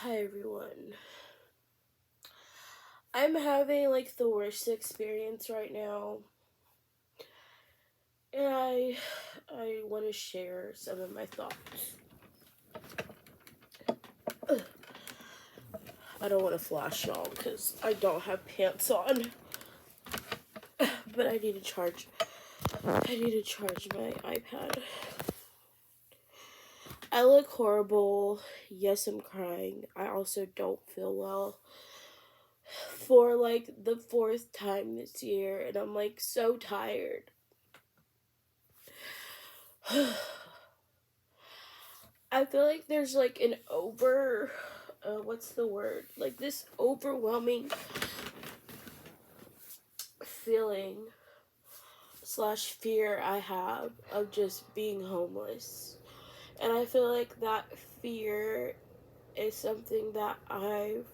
Hi everyone. I'm having like the worst experience right now. And I want to share some of my thoughts. I don't want to flash y'all cuz I don't have pants on. But I need to charge my iPad. I look horrible. Yes, I'm crying. I also don't feel well for like the fourth time this year and I'm like so tired. I feel like there's like an what's the word? Like this overwhelming feeling slash fear I have of just being homeless. And I feel like that fear is something that I've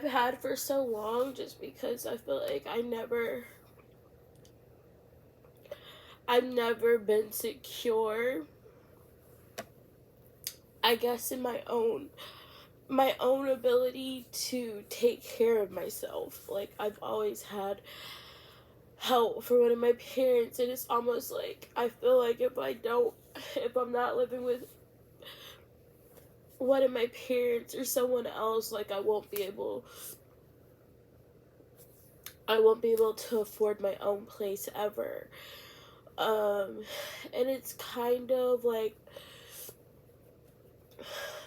had for so long just because I feel like I've never been secure, I guess, in my own ability to take care of myself. Like I've always had help from one of my parents, and it's almost like I feel like if I'm not living with one of my parents or someone else, like I won't be able to afford my own place ever. And it's kind of like,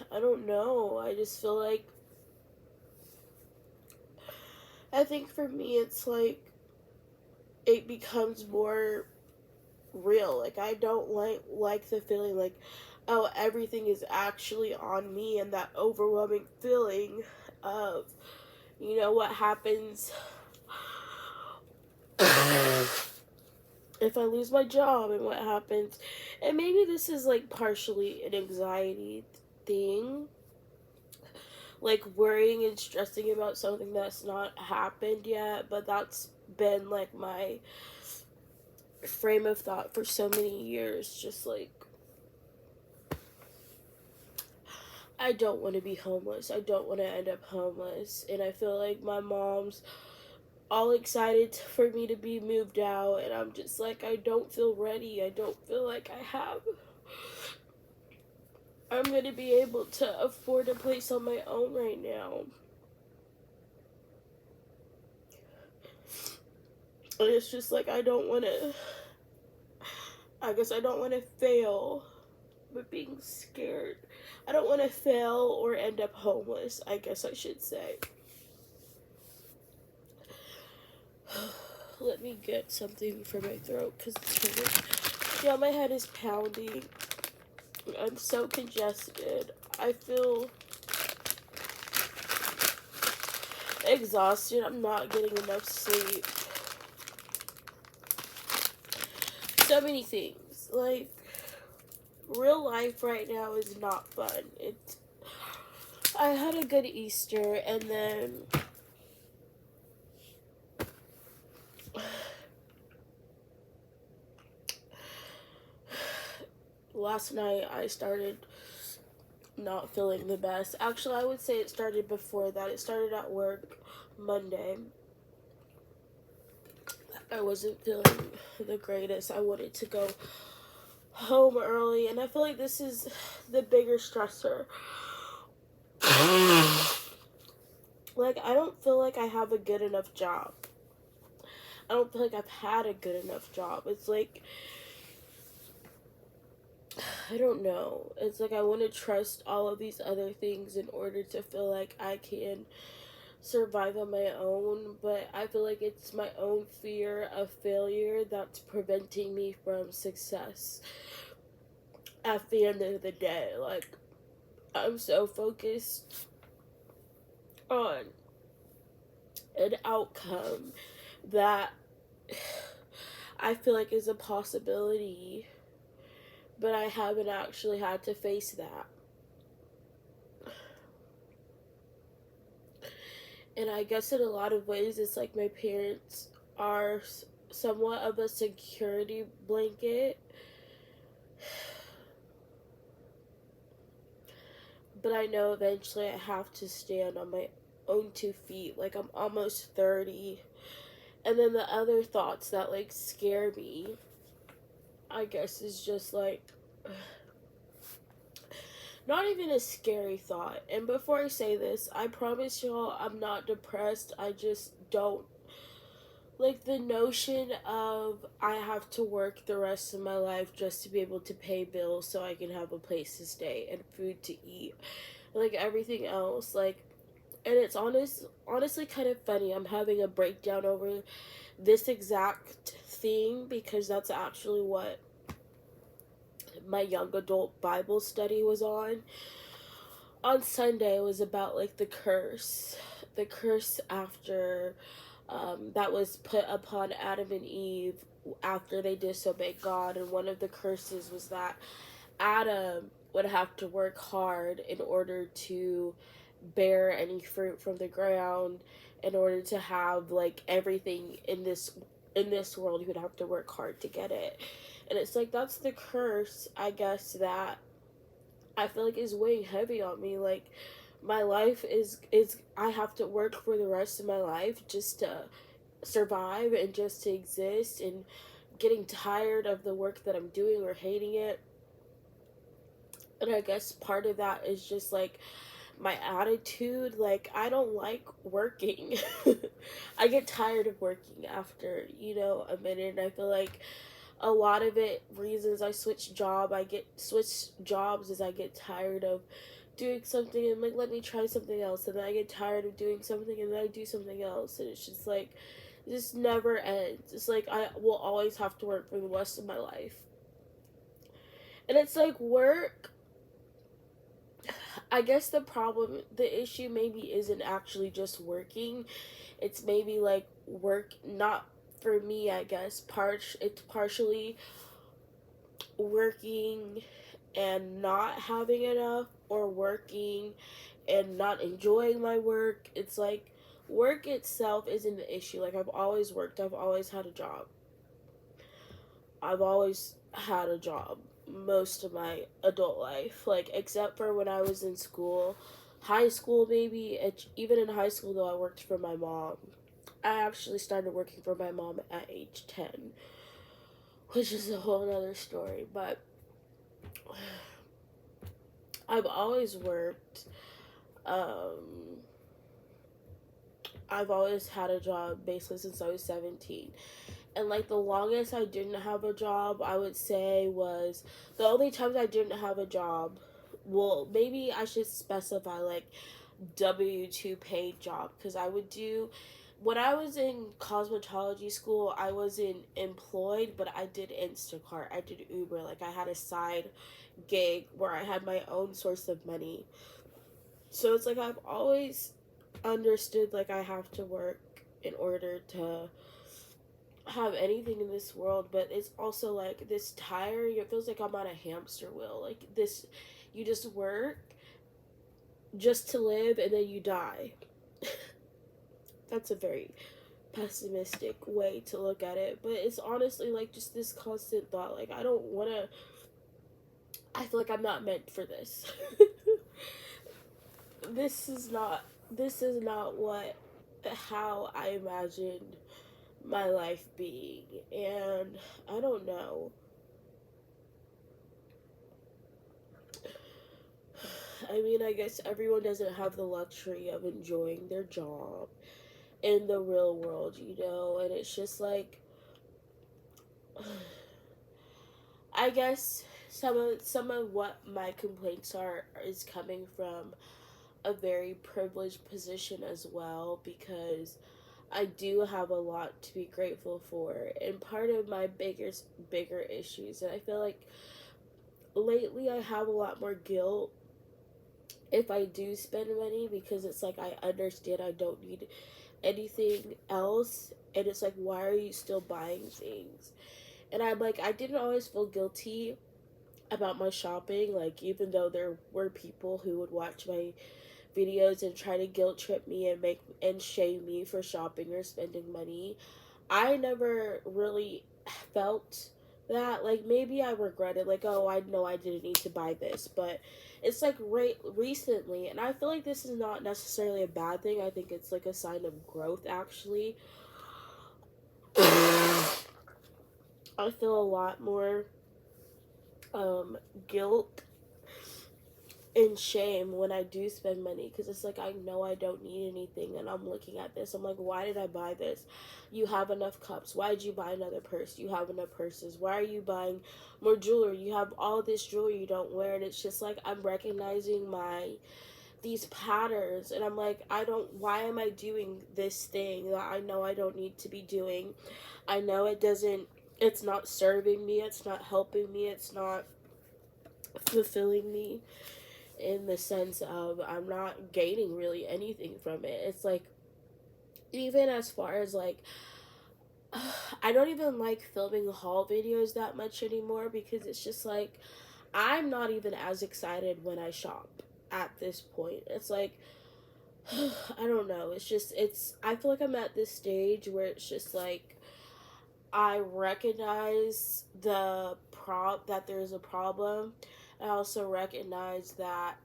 I don't know, I just feel like, I think for me it's like it becomes more real. Like I don't like the feeling like, oh, everything is actually on me, and that overwhelming feeling of, what happens if I lose my job, and what happens, and maybe this is like partially an anxiety thing, like worrying and stressing about something that's not happened yet, but that's been like my frame of thought for so many years. Just like, I don't want to be homeless. I don't want to end up homeless. And I feel like my mom's all excited for me to be moved out. And I'm just like, I don't feel ready. I don't feel like I'm going to be able to afford a place on my own right now. And it's just like, I don't want to fail, but being scared. I don't want to fail or end up homeless, I guess I should say. Let me get something for my throat because it's hurting. Yeah, my head is pounding. I'm so congested. I feel exhausted. I'm not getting enough sleep. So many things. Like, real life right now is not fun. I had a good Easter, and then last night I started not feeling the best. Actually, I would say it started before that. It started at work Monday. I wasn't feeling the greatest. I wanted to go home early, and I feel like this is the bigger stressor. Like, I don't feel like I have a good enough job. I don't feel like I've had a good enough job. It's like, I don't know. It's like I want to trust all of these other things in order to feel like I can survive on my own, but I feel like it's my own fear of failure that's preventing me from success at the end of the day. Like, I'm so focused on an outcome that I feel like is a possibility, but I haven't actually had to face that. And I guess in a lot of ways, it's like my parents are somewhat of a security blanket. but I know eventually I have to stand on my own 2 feet. Like, I'm almost 30. And then the other thoughts that, like, scare me, I guess, is just, like, not even a scary thought. And before I say this, I promise y'all I'm not depressed. I just don't. Like, the notion of I have to work the rest of my life just to be able to pay bills so I can have a place to stay and food to eat. Like, everything else, like, and it's honestly kind of funny. I'm having a breakdown over this exact thing because that's actually what my young adult Bible study was on. On Sunday, it was about, like, the curse after that was put upon Adam and Eve after they disobeyed God. And one of the curses was that Adam would have to work hard in order to bear any fruit from the ground, in order to have, like, everything in this world. He would have to work hard to get it. And it's like, that's the curse, I guess, that I feel like is weighing heavy on me. Like, my life is I have to work for the rest of my life just to survive and just to exist, and getting tired of the work that I'm doing or hating it. And I guess part of that is just, like, my attitude. Like, I don't like working. I get tired of working after, a minute. And I feel like a lot of it, reasons I switch jobs is I get tired of doing something and, like, let me try something else, and then I get tired of doing something and then I do something else, and it's just like, this never ends. It's like I will always have to work for the rest of my life. And it's like, work, I guess the issue maybe isn't actually just working. It's maybe, like, work, not for me, I guess. It's partially working and not having enough, or working and not enjoying my work. It's like, work itself isn't the issue. Like, I've always worked. I've always had a job. I've always had a job most of my adult life, like, except for when I was in school, high school maybe. Even in high school, though, I worked for my mom. I actually started working for my mom at age 10, which is a whole nother story. But I've always worked. I've always had a job basically since I was 17. And, like, the longest I didn't have a job, I would say, was the only times I didn't have a job. Well, maybe I should specify, like, W-2 paid job, because I would do, when I was in cosmetology school, I wasn't employed, but I did Instacart, I did Uber. Like, I had a side gig where I had my own source of money. So it's like, I've always understood, like, I have to work in order to have anything in this world. But it's also, like, this tiring. It feels like I'm on a hamster wheel. Like, this, you just work just to live, and then you die. That's a very pessimistic way to look at it, but it's honestly, like, just this constant thought, like, I don't want to, I feel like I'm not meant for this. This is not how I imagined my life being. And I don't know. I mean, I guess everyone doesn't have the luxury of enjoying their job in the real world, and it's just like, I guess some of what my complaints are is coming from a very privileged position as well, because I do have a lot to be grateful for. And part of my bigger issues, and I feel like lately I have a lot more guilt if I do spend money, because it's like, I understand I don't need anything else, and it's like, why are you still buying things? And I'm like, I didn't always feel guilty about my shopping. Like, even though there were people who would watch my videos and try to guilt trip me and shame me for shopping or spending money, I never really felt that. Like, maybe I regret it. Like, oh, I know I didn't need to buy this. But it's like recently, and I feel like this is not necessarily a bad thing. I think it's like a sign of growth, actually. I feel a lot more guilt and shame when I do spend money, because it's like I know I don't need anything, and I'm looking at this. I'm like, why did I buy this? You have enough cups. Why did you buy another purse? You have enough purses. Why are you buying more jewelry? You have all this jewelry you don't wear, and it's just like I'm recognizing these patterns, and I'm like, I don't, why am I doing this thing that I know I don't need to be doing? I know it's not serving me, it's not helping me, it's not fulfilling me, in the sense of I'm not gaining really anything from it. It's like, even as far as like, I don't even like filming haul videos that much anymore, because it's just like I'm not even as excited when I shop at this point. It's like, I don't know. I feel like I'm at this stage where it's just like I recognize that there's a problem. I also recognize that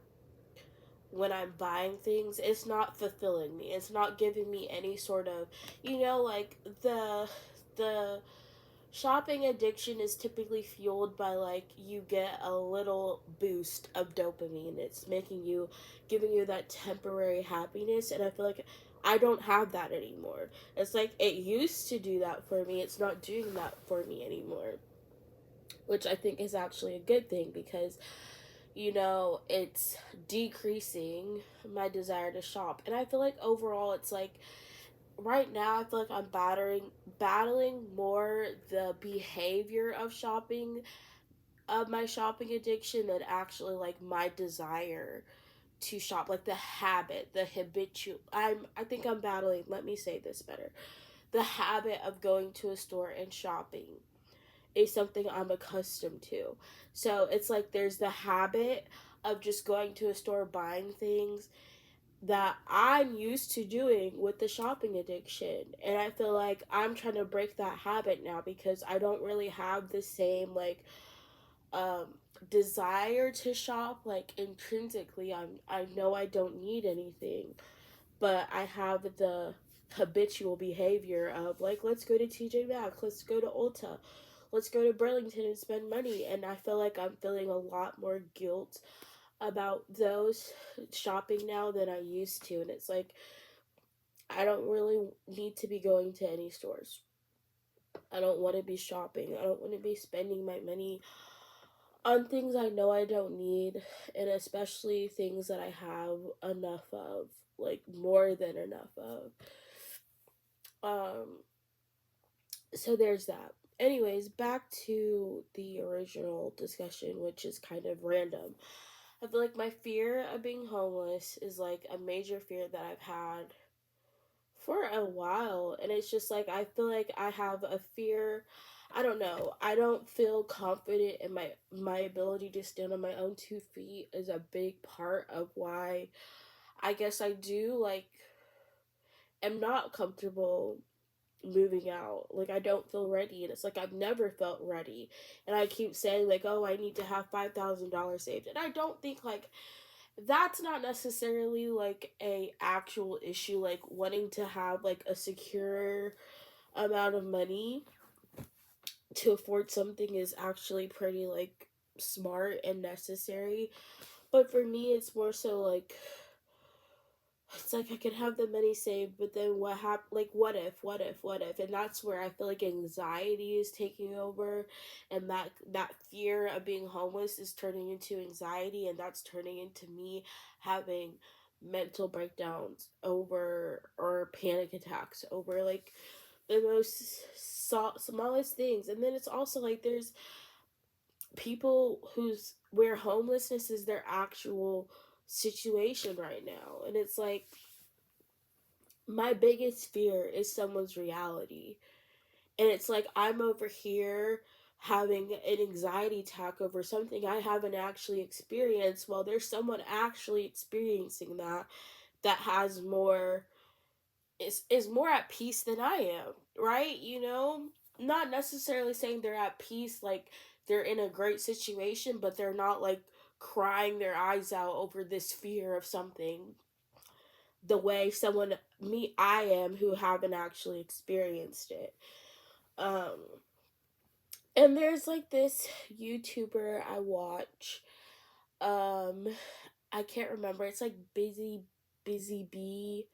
when I'm buying things, it's not fulfilling me. It's not giving me any sort of, like the shopping addiction is typically fueled by, like, you get a little boost of dopamine. It's giving you that temporary happiness, and I feel like I don't have that anymore. It's like it used to do that for me. It's not doing that for me anymore, which I think is actually a good thing, because it's decreasing my desire to shop. And I feel like overall it's like right now I feel like I'm battling more the behavior of my shopping addiction than actually like my desire to shop, like the habit, the habitual. I think I'm battling, let me say this better. The habit of going to a store and shopping is something I'm accustomed to. So it's like there's the habit of just going to a store buying things that I'm used to doing with the shopping addiction. And I feel like I'm trying to break that habit now, because I don't really have the same like um desire to shop. Like intrinsically, I know I don't need anything, but I have the habitual behavior of like, let's go to TJ Maxx, let's go to Ulta, let's go to Burlington and spend money. And I feel like I'm feeling a lot more guilt about those shopping now than I used to. And it's like, I don't really need to be going to any stores. I don't want to be shopping. I don't want to be spending my money on things I know I don't need, and especially things that I have enough of, like more than enough of. Um, so there's that. Anyways, back to the original discussion, which is kind of random. I feel like my fear of being homeless is like a major fear that I've had for a while, and it's just like I feel like I have a fear. I don't know. I don't feel confident in my ability to stand on my own 2 feet is a big part of why I guess I do like am not comfortable moving out. Like I don't feel ready, and it's like I've never felt ready. And I keep saying like, "Oh, I need to have $5,000 saved." And I don't think like that's not necessarily like a actual issue, like wanting to have like a secure amount of money to afford something is actually pretty like smart and necessary. But for me it's more so like it's like I could have the money saved, but then like what if, and that's where I feel like anxiety is taking over, and that fear of being homeless is turning into anxiety, and that's turning into me having mental breakdowns over, or panic attacks over like the most smallest things. And then it's also like there's people where homelessness is their actual situation right now, and it's like my biggest fear is someone's reality. And it's like I'm over here having an anxiety attack over something I haven't actually experienced, while there's someone actually experiencing that has more is more at peace than I am, right? not necessarily saying they're at peace, like they're in a great situation, but they're not like crying their eyes out over this fear of something the way someone me I am who haven't actually experienced it. Um and there's like this YouTuber I watch. Um I can't remember. It's like busy bee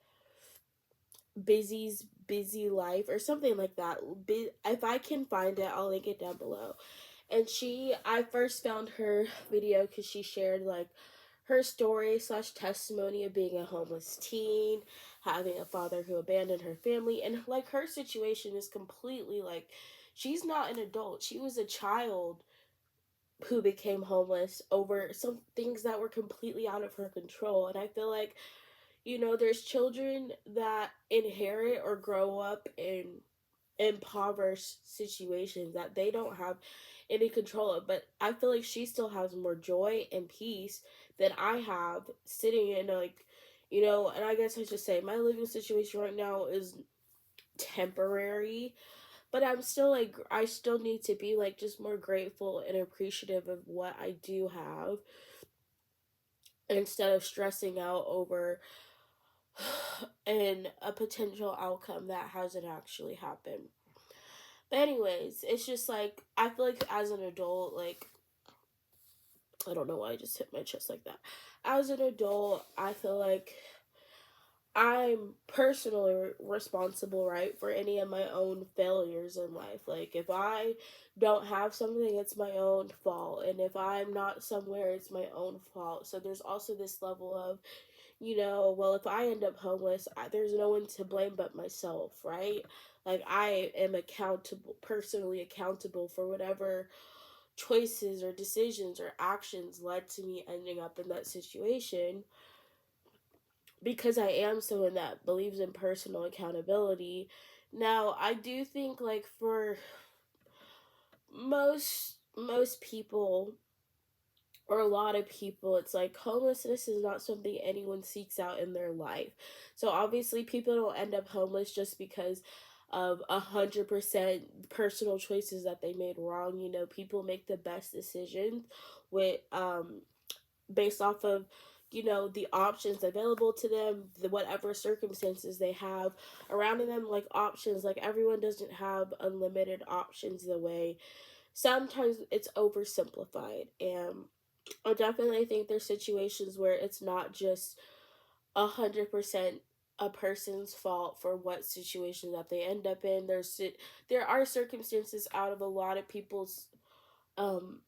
Busy's Busy Life or something like that. If I can find it, I'll link it down below. And I first found her video because she shared like her story slash testimony of being a homeless teen, having a father who abandoned her family, and like her situation is completely like she's not an adult. She was a child who became homeless over some things that were completely out of her control. And I feel like, there's children that inherit or grow up in impoverished situations that they don't have any control of. But I feel like she still has more joy and peace than I have sitting in like, and I guess I should say my living situation right now is temporary, but I'm still like, I still need to be like just more grateful and appreciative of what I do have instead of stressing out over and a potential outcome that hasn't actually happened. But anyways, it's just like I feel like as an adult, like I don't know why I just hit my chest like that. As an adult, I feel like I'm personally responsible, right, for any of my own failures in life. Like if I don't have something, it's my own fault, and if I'm not somewhere, it's my own fault. So there's also this level of, well, if I end up homeless, there's no one to blame but myself, right? Like I am personally accountable for whatever choices or decisions or actions led to me ending up in that situation, because I am someone that believes in personal accountability. Now, I do think like for most people or a lot of people, it's like homelessness is not something anyone seeks out in their life. So obviously people don't end up homeless just because of 100% personal choices that they made wrong. People make the best decisions with based off of the options available to them, the whatever circumstances they have around them, like options. Like everyone doesn't have unlimited options the way sometimes it's oversimplified. And I definitely think there's situations where it's not just 100% a person's fault for what situation that they end up in. There are circumstances out of a lot of people's um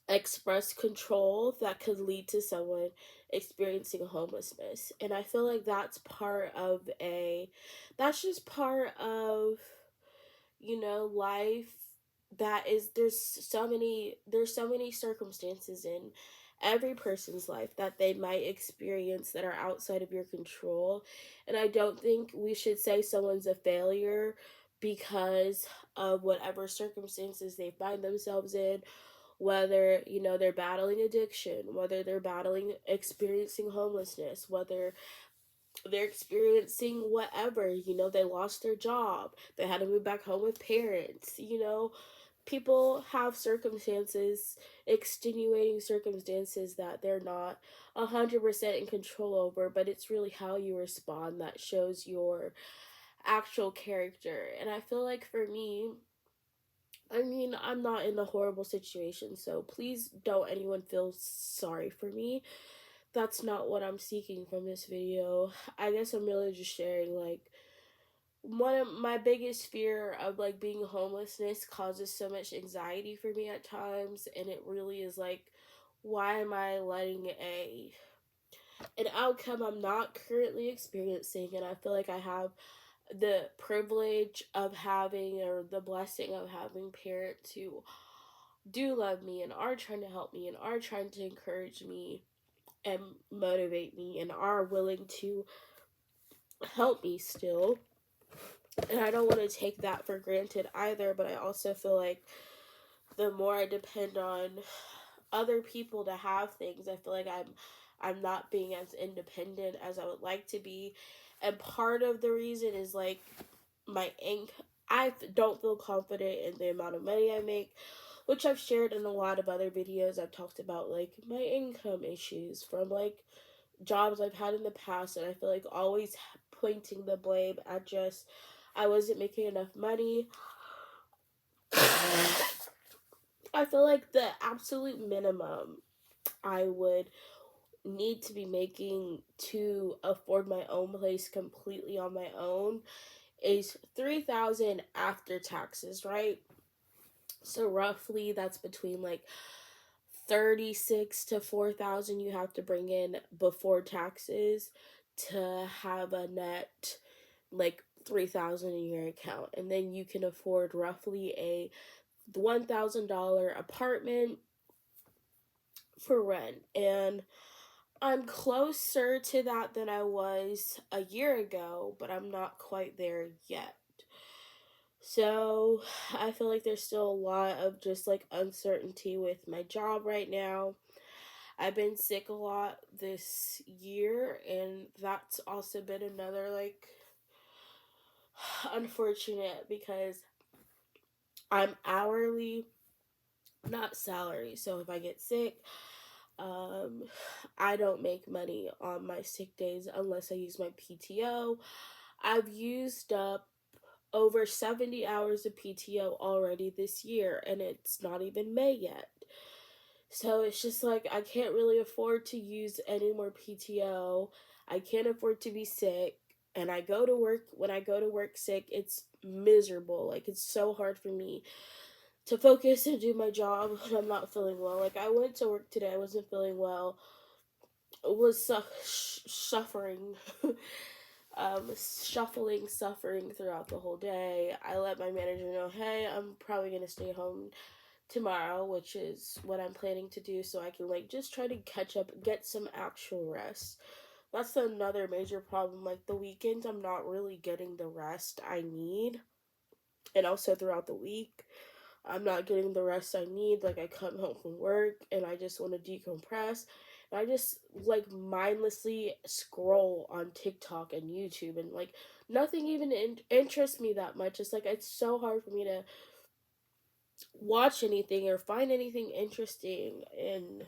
express control that could lead to someone experiencing homelessness. And I feel like that's just part of life. That is there's so many circumstances in every person's life that they might experience that are outside of your control. And I don't think we should say someone's a failure because of whatever circumstances they find themselves in, whether they're battling addiction, whether they're battling experiencing homelessness, whether they're experiencing whatever, they lost their job, they had to move back home with parents. People have circumstances, extenuating circumstances that they're not 100% in control over, but it's really how you respond that shows your actual character. And I feel like for me, I mean, I'm not in a horrible situation, so please don't anyone feel sorry for me. That's not what I'm seeking from this video. I guess I'm really just sharing like one of my biggest fear of like being homelessness causes so much anxiety for me at times, and it really is like, why am I letting an outcome I'm not currently experiencing? And I feel like I have the privilege of having, or the blessing of having, parents who do love me and are trying to help me and are trying to encourage me and motivate me and are willing to help me still. And I don't want to take that for granted either, but I also feel like the more I depend on other people to have things, I feel like I'm not being as independent as I would like to be. And part of the reason is like my I don't feel confident in the amount of money I make, which I've shared in a lot of other videos. I've talked about like my income issues from like jobs I've had in the past, and I feel like always pointing the blame at just I wasn't making enough money. I feel like the absolute minimum I would need to be making to afford my own place completely on my own is 3,000 after taxes, right? So roughly that's between like 36 to 4,000 you have to bring in before taxes to have a net like 3,000 in your account, and then you can afford roughly a $1,000 apartment for rent. And I'm closer to that than I was a year ago, but I'm not quite there yet. So I feel like there's still a lot of just like uncertainty with my job right now. I've been sick a lot this year, and that's also been another like unfortunate because I'm hourly, not salary. So if I get sick, um, I don't make money on my sick days unless I use my PTO. I've used up over 70 hours of PTO already this year, and it's not even May yet. So it's just like I can't really afford to use any more PTO. I can't afford to be sick. And I go to work, when I go to work sick, it's miserable. Like, it's so hard for me to focus and do my job when I'm not feeling well. Like, I went to work today, I wasn't feeling well, was suffering, suffering throughout the whole day. I let my manager know, hey, I'm probably gonna stay home tomorrow, which is what I'm planning to do, so I can like just try to catch up, get some actual rest. That's another major problem. Like the weekends, I'm not really getting the rest I need, and also throughout the week, I'm not getting the rest I need. Like I come home from work and I just want to decompress. And I just like mindlessly scroll on TikTok and YouTube, and like nothing even interests me that much. It's like it's so hard for me to watch anything or find anything interesting in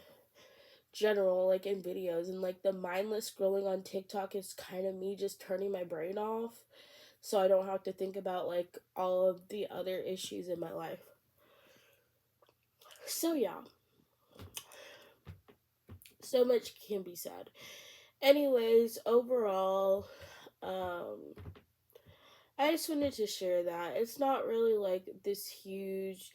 general, like in videos. And like the mindless scrolling on TikTok is kind of me just turning my brain off so I don't have to think about like all of the other issues in my life. So yeah, so much can be said. Anyways, overall, um I just wanted to share that it's not really like this huge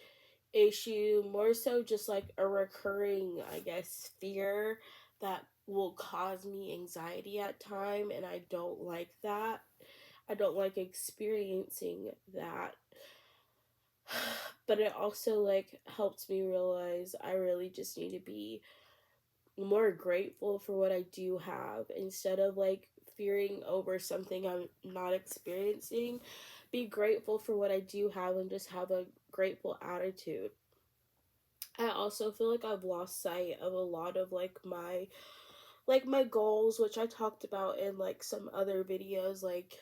issue, more so just like a recurring, I guess, fear that will cause me anxiety at time, and I don't like that. I don't like experiencing that. But it also like helps me realize I really just need to be more grateful for what I do have instead of like fearing over something I'm not experiencing. Be grateful for what I do have and just have a grateful attitude. I also feel like I've lost sight of a lot of like my goals, which I talked about in like some other videos. Like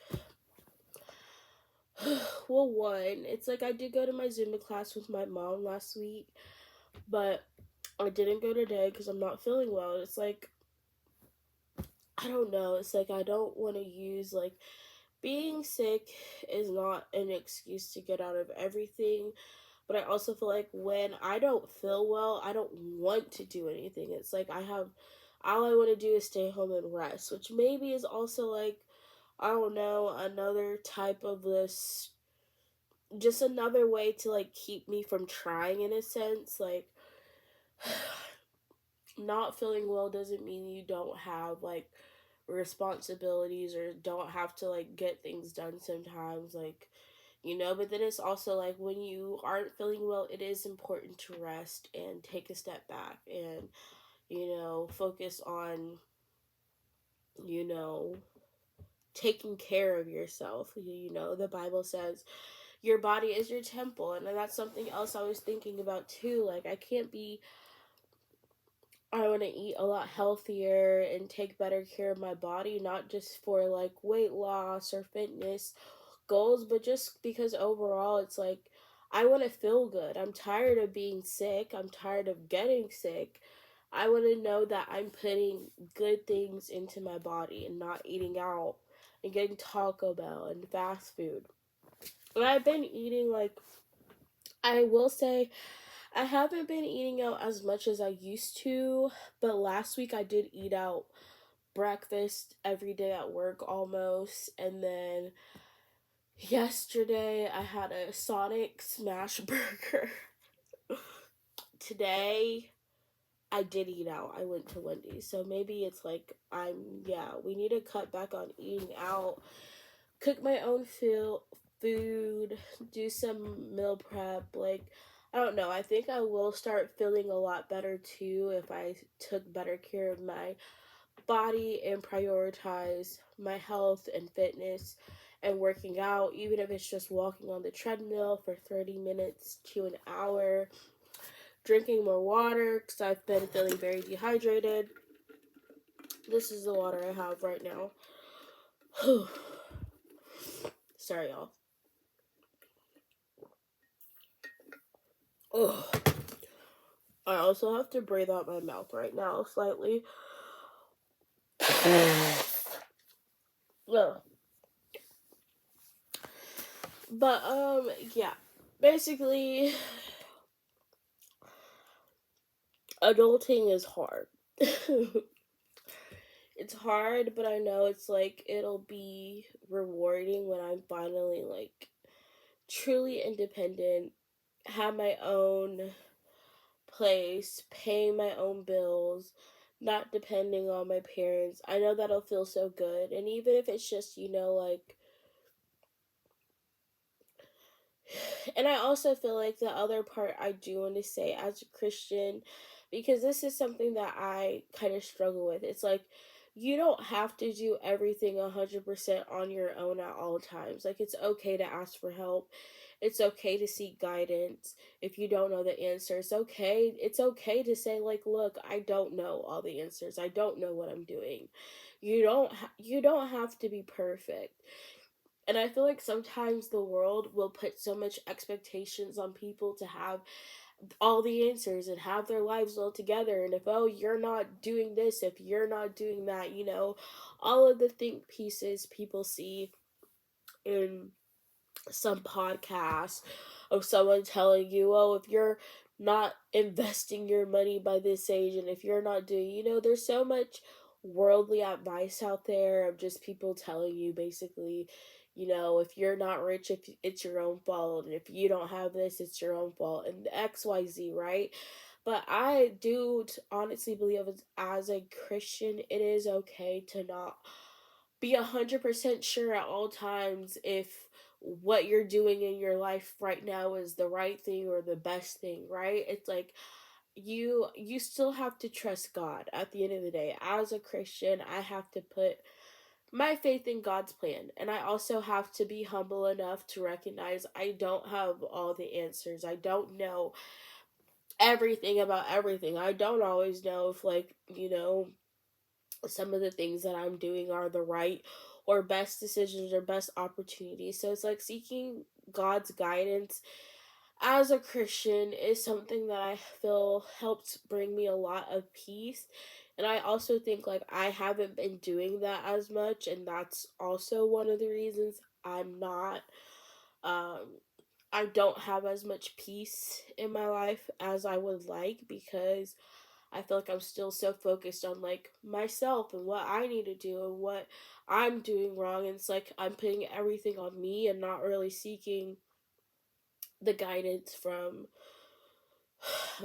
well, one, it's like I did go to my Zumba class with my mom last week, but I didn't go today because I'm not feeling well. It's like I don't know. It's like I don't want to use like being sick is not an excuse to get out of everything. But I also feel like when I don't feel well, I don't want to do anything. It's like all I want to do is stay home and rest, which maybe is also like, I don't know, another type of this, just another way to like keep me from trying in a sense. Like, not feeling well doesn't mean you don't have like responsibilities or don't have to like get things done sometimes. Like, but then it's also like when you aren't feeling well, it is important to rest and take a step back and, focus on, you know, taking care of yourself. The Bible says your body is your temple. And that's something else I was thinking about too. Like, I want to eat a lot healthier and take better care of my body, not just for like weight loss or fitness goals, but just because overall it's like I want to feel good. I'm tired of being sick. I'm tired of getting sick. I want to know that I'm putting good things into my body and not eating out and getting Taco Bell and fast food. And I've been eating, like, I will say, I haven't been eating out as much as I used to, but last week I did eat out breakfast every day at work almost, and then yesterday I had a Sonic Smash Burger. Today I did eat out. I went to Wendy's. So maybe it's like we need to cut back on eating out. Cook my own food, do some meal prep. Like, I don't know. I think I will start feeling a lot better too if I took better care of my body and prioritize my health and fitness and working out, even if it's just walking on the treadmill for 30 minutes to an hour, drinking more water because I've been feeling very dehydrated. This is the water I have right now. Sorry, y'all. Ugh. I also have to breathe out my mouth right now slightly. Ugh. But yeah. Basically, adulting is hard. It's hard, but I know it's like it'll be rewarding when I'm finally like truly independent, have my own place, pay my own bills, not depending on my parents. I know that'll feel so good. And even if it's just, like, and I also feel like the other part I do want to say as a Christian, because this is something that I kind of struggle with. It's like, you don't have to do everything 100% on your own at all times. Like, it's okay to ask for help. It's okay to seek guidance if you don't know the answer. It's okay to say, like, look, I don't know all the answers. I don't know what I'm doing. You don't have to be perfect. And I feel like sometimes the world will put so much expectations on people to have all the answers and have their lives all together. And if, oh, you're not doing this, if you're not doing that, all of the think pieces people see in some podcast of someone telling you, oh, if you're not investing your money by this age and if you're not doing, there's so much worldly advice out there of just people telling you basically, if you're not rich, if it's your own fault, and if you don't have this, it's your own fault, and XYZ, right? But I do honestly believe as a Christian, it is okay to not be 100% sure at all times if what you're doing in your life right now is the right thing or the best thing, right? It's like you still have to trust God at the end of the day. As a Christian, I have to put my faith in God's plan, and I also have to be humble enough to recognize I don't have all the answers. I don't know everything about everything. I don't always know if, like, some of the things that I'm doing are the right or best decisions or best opportunities. So it's like seeking God's guidance as a Christian is something that I feel helps bring me a lot of peace. And I also think like I haven't been doing that as much, and that's also one of the reasons I'm not um I don't have as much peace in my life as I would like, because I feel like I'm still so focused on like myself and what I need to do and what I'm doing wrong. And it's like I'm putting everything on me and not really seeking the guidance from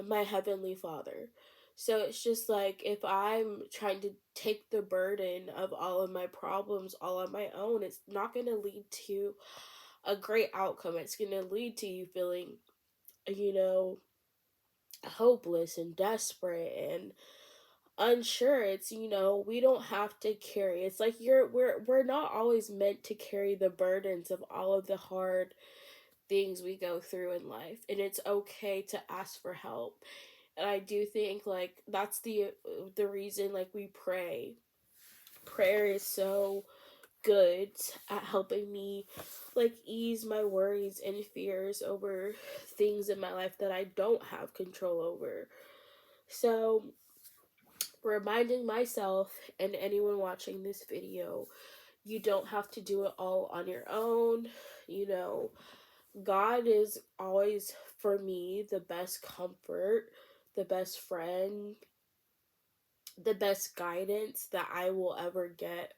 my Heavenly Father. So it's just like if I'm trying to take the burden of all of my problems all on my own, it's not going to lead to a great outcome. It's going to lead to you feeling, you know, hopeless and desperate and unsure. It's, we don't have to carry, it's like we're not always meant to carry the burdens of all of the hard things we go through in life, and it's okay to ask for help. And I do think like that's the reason like we pray. Prayer is so good at helping me like ease my worries and fears over things in my life that I don't have control over. So, reminding myself and anyone watching this video, you don't have to do it all on your own. You know, God is always, for me, the best comfort, the best friend, the best guidance that I will ever get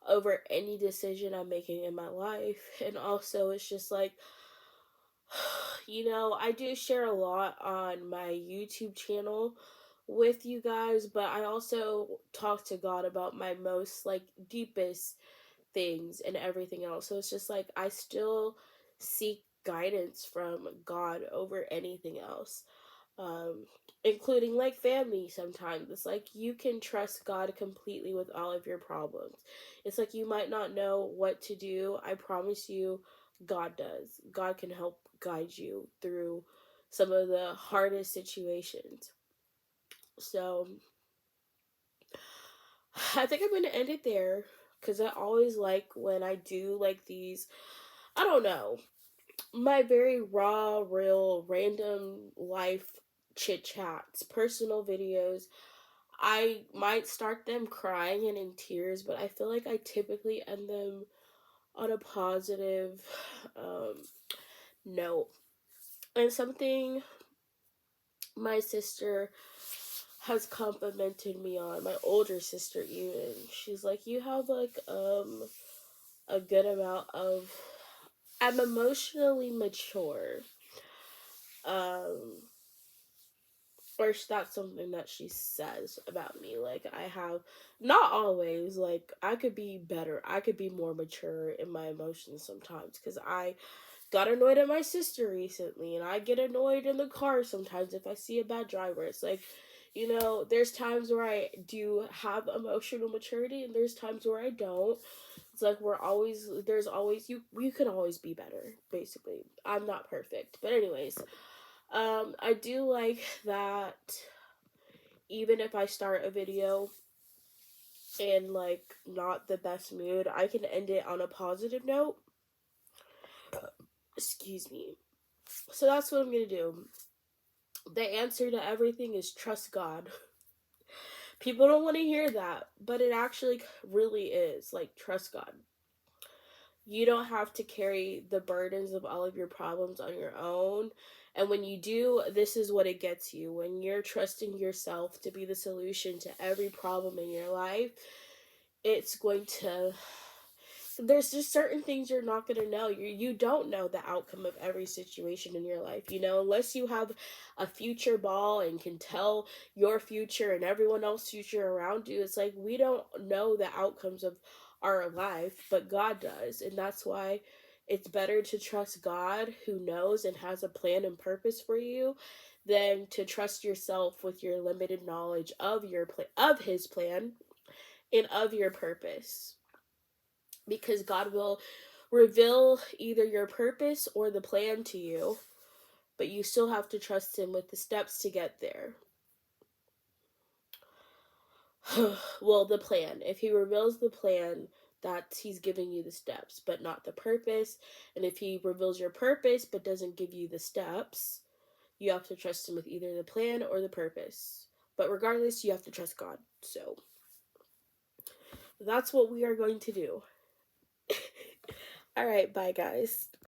over any decision I'm making in my life. And also, it's just like, I do share a lot on my YouTube channel with you guys, but I also talk to God about my most like deepest things and everything else. So it's just like I still seek guidance from God over anything else. Um, Including like family sometimes. It's like you can trust God completely with all of your problems. It's like you might not know what to do. I promise you, God does. God can help guide you through some of the hardest situations. So I think I'm going to end it there because I always like when I do like these, I don't know, my very raw, real, random life chit chats, personal videos. I might start them crying and in tears, but I feel like I typically end them on a positive um, note. And something my sister has complimented me on, my older sister even, she's like, you have like a good amount of, I'm emotionally mature. Um, or that's something that she says about me. Like, I have, not always, like, I could be better. I could be more mature in my emotions sometimes. Because I got annoyed at my sister recently. And I get annoyed in the car sometimes if I see a bad driver. It's like, there's times where I do have emotional maturity. And there's times where I don't. It's like there's always, you can always be better, basically. I'm not perfect. But anyways, I do like that even if I start a video in like not the best mood, I can end it on a positive note. Excuse me. So that's what I'm gonna do. The answer to everything is trust God. People don't want to hear that, but it actually really is. Like, trust God. You don't have to carry the burdens of all of your problems on your own. And when you do, this is what it gets you. When you're trusting yourself to be the solution to every problem in your life, it's going to, there's just certain things you're not going to know. You don't know the outcome of every situation in your life, unless you have a future ball and can tell your future and everyone else's future around you. It's like we don't know the outcomes of our life, but God does. And that's why it's better to trust God, who knows and has a plan and purpose for you, than to trust yourself with your limited knowledge of of his plan and of your purpose, because God will reveal either your purpose or the plan to you, but you still have to trust him with the steps to get there. Well, the plan. If he reveals the plan, that he's giving you the steps, but not the purpose. And if he reveals your purpose but doesn't give you the steps, you have to trust him with either the plan or the purpose. But regardless, you have to trust God. So that's what we are going to do. All right, bye guys.